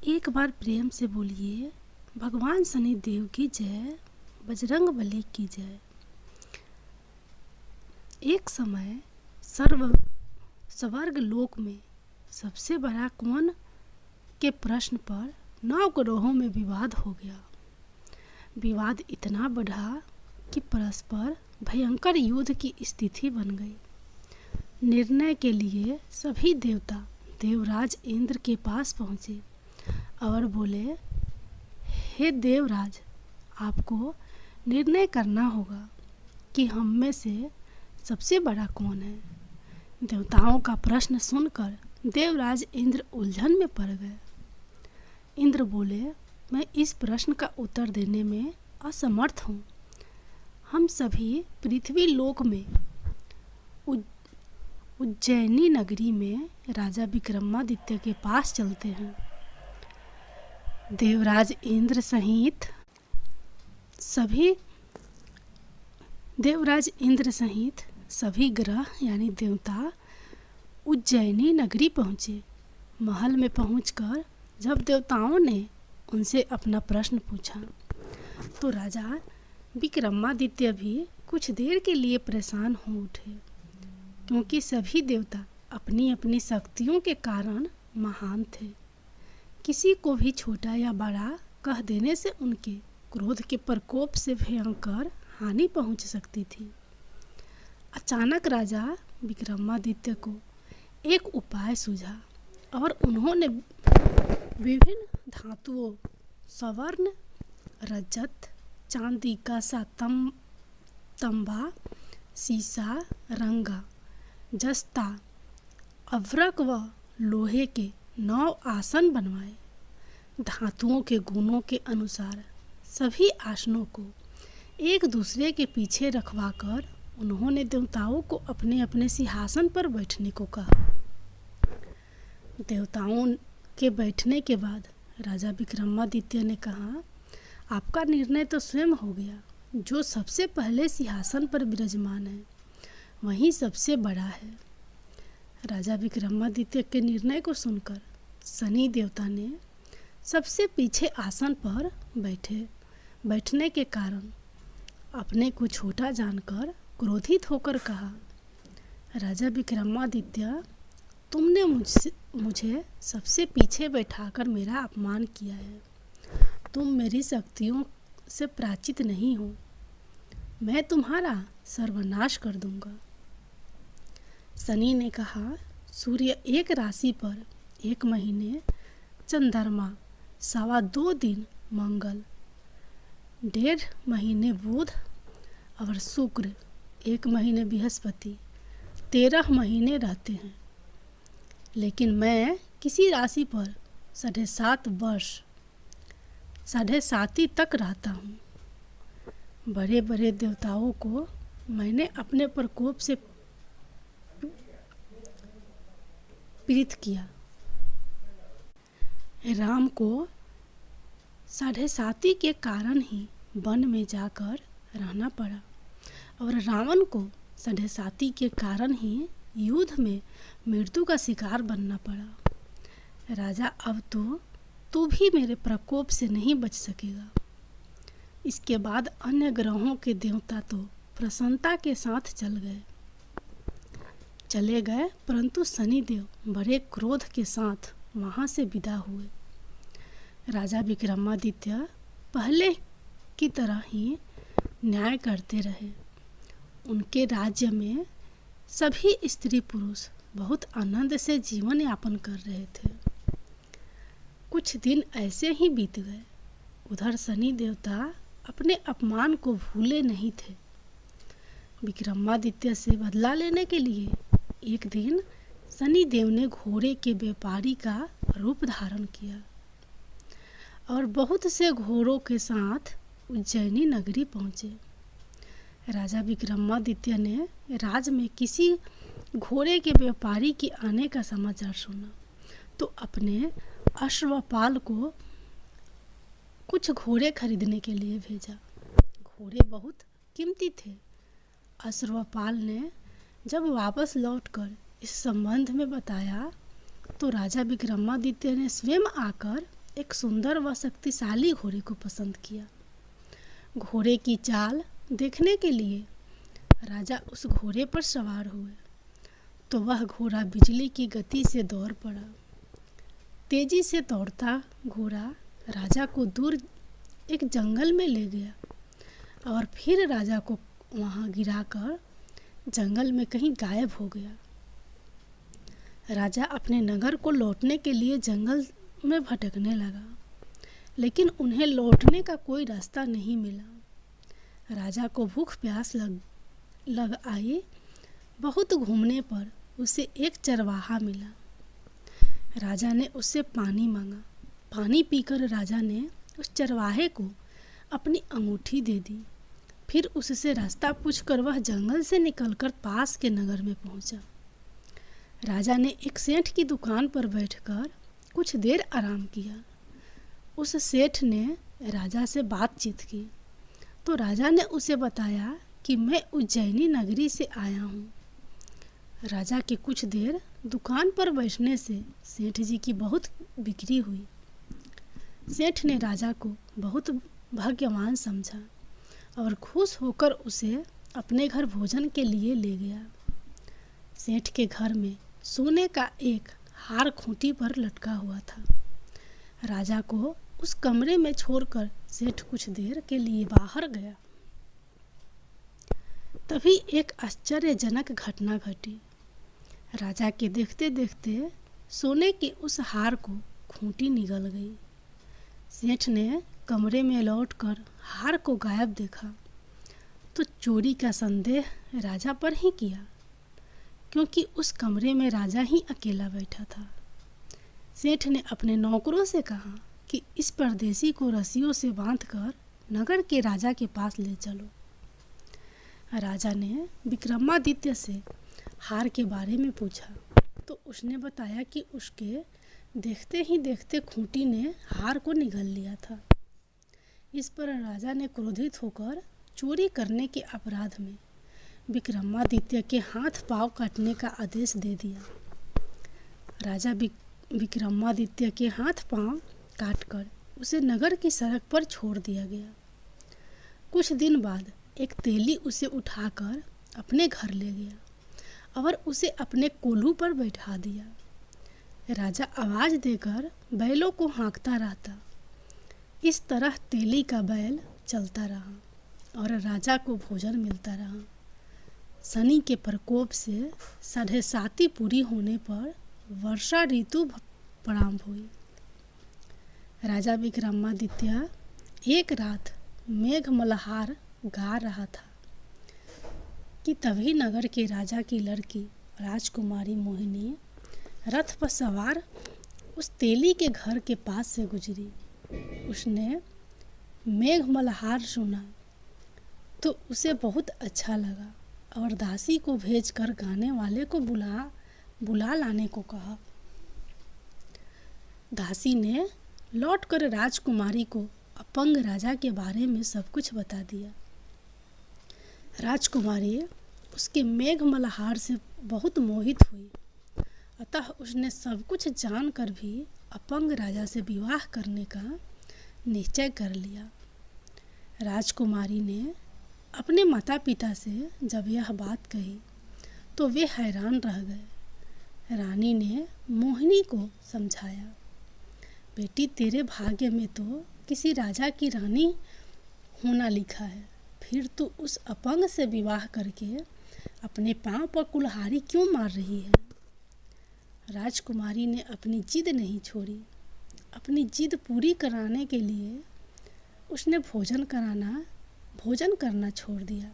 एक बार प्रेम से बोलिए, भगवान शनिदेव की जय, बजरंग बली की जय। एक समय स्वर्ग लोक में सबसे बड़ा कौन के प्रश्न पर 9 ग्रहों में विवाद हो गया। विवाद इतना बढ़ा कि परस्पर भयंकर युद्ध की स्थिति बन गई। निर्णय के लिए सभी देवता देवराज इंद्र के पास पहुँचे और बोले, हे देवराज, आपको निर्णय करना होगा कि हम में से सबसे बड़ा कौन है। देवताओं का प्रश्न सुनकर देवराज इंद्र उलझन में पड़ गए। इंद्र बोले, मैं इस प्रश्न का उत्तर देने में असमर्थ हूँ। हम सभी पृथ्वी लोक में उज्जैनी नगरी में राजा विक्रमादित्य के पास चलते हैं। देवराज इंद्र सहित सभी ग्रह यानी देवता उज्जैनी नगरी पहुँचे। महल में पहुंचकर जब देवताओं ने उनसे अपना प्रश्न पूछा तो राजा विक्रमादित्य भी कुछ देर के लिए परेशान हो उठे, क्योंकि सभी देवता अपनी अपनी शक्तियों के कारण महान थे। किसी को भी छोटा या बड़ा कह देने से उनके क्रोध के प्रकोप से भयंकर हानि पहुंच सकती थी। अचानक राजा विक्रमादित्य को एक उपाय सूझा और उन्होंने विभिन्न धातुओं स्वर्ण, रजत, चांदी का सा तांबा, सीसा, रंगा, जस्ता, अभ्रक व लोहे के 9 आसन बनवाए। धातुओं के गुणों के अनुसार सभी आसनों को एक दूसरे के पीछे रखवाकर उन्होंने देवताओं को अपने अपने सिंहासन पर बैठने को कहा। देवताओं के बैठने के बाद राजा विक्रमादित्य ने कहा, आपका निर्णय तो स्वयं हो गया। जो सबसे पहले सिंहासन पर विराजमान है वही सबसे बड़ा है। राजा विक्रमादित्य के निर्णय को सुनकर शनि देवता ने सबसे पीछे आसन पर बैठने के कारण अपने को छोटा जानकर क्रोधित होकर कहा, राजा विक्रमादित्य, तुमने मुझे सबसे पीछे बैठाकर मेरा अपमान किया है। तुम मेरी शक्तियों से परिचित नहीं हो। मैं तुम्हारा सर्वनाश कर दूंगा। शनि ने कहा, सूर्य एक राशि पर 1 महीने, चंद्रमा 2.25 दिन, मंगल 1.5 महीने, बुध और शुक्र 1 महीने, बृहस्पति 13 महीने रहते हैं। लेकिन मैं किसी राशि पर 7.5 वर्ष 7.5 तक रहता हूँ। बड़े बड़े देवताओं को मैंने अपने प्रकोप से पीड़ित किया। राम को 7.5 के कारण ही वन में जाकर रहना पड़ा और रावण को 7.5 के कारण ही युद्ध में मृत्यु का शिकार बनना पड़ा। राजा, अब तो तू भी मेरे प्रकोप से नहीं बच सकेगा। इसके बाद अन्य ग्रहों के देवता तो प्रसन्नता के साथ चले गए, परंतु शनिदेव बड़े क्रोध के साथ वहाँ से विदा हुए। राजा विक्रमादित्य पहले की तरह ही न्याय करते रहे। उनके राज्य में सभी स्त्री पुरुष बहुत आनंद से जीवन यापन कर रहे थे। कुछ दिन ऐसे ही बीत गए। उधर शनि देवता अपने अपमान को भूले नहीं थे। विक्रमादित्य से बदला लेने के लिए एक दिन शनि देव ने घोड़े के व्यापारी का रूप धारण किया और बहुत से घोड़ों के साथ उज्जैनी नगरी पहुँचे। राजा विक्रमादित्य ने राज में किसी घोड़े के व्यापारी के आने का समाचार सुना तो अपने अश्वपाल को कुछ घोड़े खरीदने के लिए भेजा। घोड़े बहुत कीमती थे। अश्वपाल ने जब वापस लौटकर इस संबंध में बताया तो राजा विक्रमादित्य ने स्वयं आकर एक सुंदर व शक्तिशाली घोड़े को पसंद किया। घोड़े की चाल देखने के लिए राजा उस घोड़े पर सवार हुए तो वह घोड़ा बिजली की गति से दौड़ पड़ा। तेजी से दौड़ता घोड़ा राजा को दूर एक जंगल में ले गया और फिर राजा को वहां गिराकर जंगल में कहीं गायब हो गया। राजा अपने नगर को लौटने के लिए जंगल में भटकने लगा, लेकिन उन्हें लौटने का कोई रास्ता नहीं मिला। राजा को भूख प्यास लग आई। बहुत घूमने पर उसे एक चरवाहा मिला। राजा ने उससे पानी मांगा। पानी पीकर राजा ने उस चरवाहे को अपनी अंगूठी दे दी। फिर उससे रास्ता पूछकर वह जंगल से निकलकर पास के नगर में पहुंचा। राजा ने एक सेठ की दुकान पर बैठकर कुछ देर आराम किया। उस सेठ ने राजा से बातचीत की तो राजा ने उसे बताया कि मैं उज्जैनी नगरी से आया हूँ। राजा के कुछ देर दुकान पर बैठने से सेठ जी की बहुत बिक्री हुई। सेठ ने राजा को बहुत भाग्यवान समझा और खुश होकर उसे अपने घर भोजन के लिए ले गया। सेठ के घर में सोने का एक हार खूंटी पर लटका हुआ था। राजा को उस कमरे में छोड़कर सेठ कुछ देर के लिए बाहर गया। तभी एक आश्चर्यजनक घटना घटी। राजा के देखते देखते सोने के उस हार को खूंटी निगल गई। सेठ ने कमरे में लौटकर हार को गायब देखा तो चोरी का संदेह राजा पर ही किया, क्योंकि उस कमरे में राजा ही अकेला बैठा था। सेठ ने अपने नौकरों से कहा कि इस परदेसी को रस्सियों से बांधकर नगर के राजा के पास ले चलो। राजा ने विक्रमादित्य से हार के बारे में पूछा तो उसने बताया कि उसके देखते ही देखते खूंटी ने हार को निगल लिया था। इस पर राजा ने क्रोधित होकर चोरी करने के अपराध में विक्रमादित्य के हाथ पांव काटने का आदेश दे दिया। राजा विक्रमादित्य के हाथ पांव काटकर उसे नगर की सड़क पर छोड़ दिया गया। कुछ दिन बाद एक तेली उसे उठाकर अपने घर ले गया और उसे अपने कोल्हू पर बैठा दिया। राजा आवाज देकर बैलों को हाँकता रहता। इस तरह तेली का बैल चलता रहा और राजा को भोजन मिलता रहा। शनि के प्रकोप से 7.5 पूरी होने पर वर्षा ऋतु प्रारंभ हुई। राजा विक्रमादित्य एक रात मेघ मल्हार गा रहा था कि तभी नगर के राजा की लड़की राजकुमारी मोहिनी रथ पर सवार उस तेली के घर के पास से गुजरी। उसने मेघ मल्हार सुना तो उसे बहुत अच्छा लगा और दासी को भेजकर गाने वाले को बुला लाने को कहा। दासी ने लौटकर राजकुमारी को अपंग राजा के बारे में सब कुछ बता दिया। राजकुमारी उसके मेघ मल्हार से बहुत मोहित हुई, अतः उसने सब कुछ जानकर भी अपंग राजा से विवाह करने का निश्चय कर लिया। राजकुमारी ने अपने माता पिता से जब यह बात कही तो वे हैरान रह गए। रानी ने मोहिनी को समझाया, बेटी तेरे भाग्य में तो किसी राजा की रानी होना लिखा है, फिर तू उस अपंग से विवाह करके अपने पांव पर कुल्हाड़ी क्यों मार रही है। राजकुमारी ने अपनी जिद नहीं छोड़ी। अपनी जिद पूरी कराने के लिए उसने भोजन करना छोड़ दिया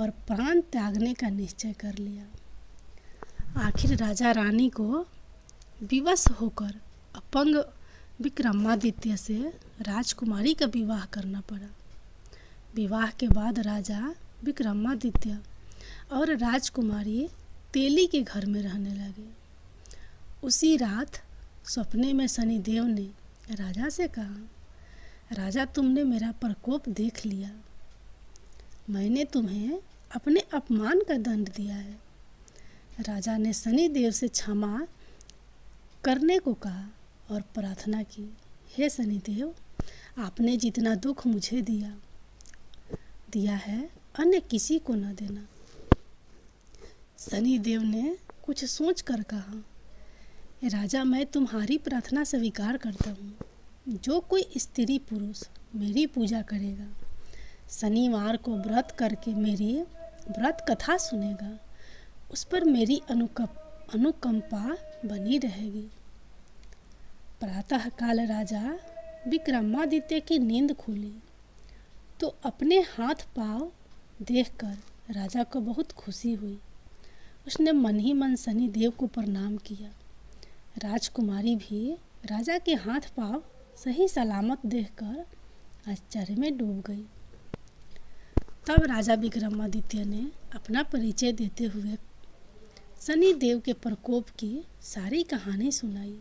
और प्राण त्यागने का निश्चय कर लिया। आखिर राजा रानी को विवश होकर अपंग विक्रमादित्य से राजकुमारी का विवाह करना पड़ा। विवाह के बाद राजा विक्रमादित्य और राजकुमारी तेली के घर में रहने लगे। उसी रात सपने में शनिदेव ने राजा से कहा, राजा तुमने मेरा प्रकोप देख लिया। मैंने तुम्हें अपने अपमान का दंड दिया है। राजा ने शनिदेव से क्षमा करने को कहा और प्रार्थना की, हे शनिदेव, आपने जितना दुख मुझे दिया है अन्य किसी को न देना। शनिदेव ने कुछ सोच कर कहा, राजा, मैं तुम्हारी प्रार्थना स्वीकार करता हूँ। जो कोई स्त्री पुरुष मेरी पूजा करेगा, शनिवार को व्रत करके मेरी व्रत कथा सुनेगा, उस पर मेरी अनुकंपा बनी रहेगी। प्रातःकाल राजा विक्रमादित्य की नींद खुली तो अपने हाथ पांव देखकर राजा को बहुत खुशी हुई। उसने मन ही मन शनिदेव को प्रणाम किया। राजकुमारी भी राजा के हाथ पांव सही सलामत देखकर आश्चर्य में डूब गई। तब राजा विक्रमादित्य ने अपना परिचय देते हुए शनिदेव के प्रकोप की सारी कहानी सुनाई।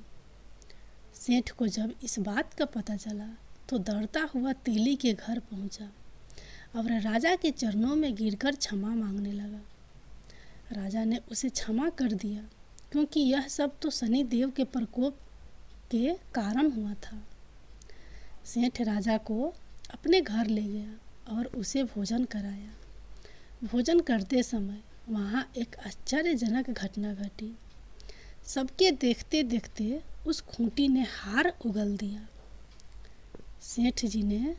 सेठ को जब इस बात का पता चला तो डरता हुआ तेली के घर पहुंचा और राजा के चरणों में गिरकर क्षमा मांगने लगा। राजा ने उसे क्षमा कर दिया, क्योंकि यह सब तो शनिदेव के प्रकोप के कारण हुआ था। सेठ राजा को अपने घर ले गया और उसे भोजन कराया। भोजन करते समय वहाँ एक आश्चर्यजनक घटना घटी। सबके देखते देखते उस खूंटी ने हार उगल दिया। सेठ जी ने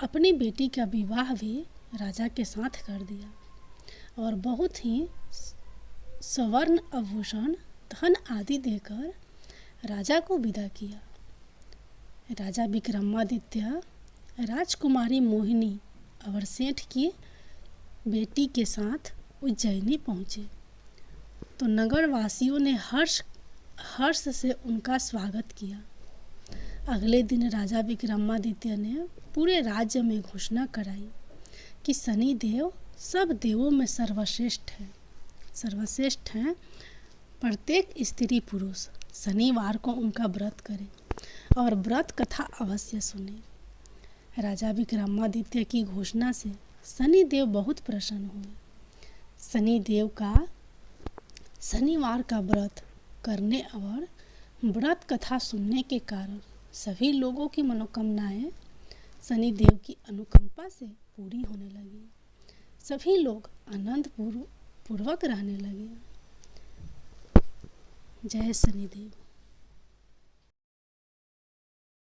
अपनी बेटी का विवाह भी राजा के साथ कर दिया और बहुत ही स्वर्ण आभूषण, धन आदि देकर राजा को विदा किया। राजा विक्रमादित्य राजकुमारी मोहिनी और सेठ की बेटी के साथ उज्जैनी पहुँचे तो नगरवासियों ने हर्ष से उनका स्वागत किया। अगले दिन राजा विक्रमादित्य ने पूरे राज्य में घोषणा कराई कि शनिदेव सब देवों में सर्वश्रेष्ठ हैं। प्रत्येक स्त्री पुरुष शनिवार को उनका व्रत करे और व्रत कथा अवश्य सुने। राजा विक्रमादित्य की घोषणा से शनिदेव बहुत प्रसन्न हुए। शनिदेव का शनिवार का व्रत करने और व्रत कथा सुनने के कारण सभी लोगों की मनोकामनाएं शनिदेव की अनुकंपा से पूरी होने लगी। सभी लोग आनंद पूर्वक रहने लगे। जय शनिदेव।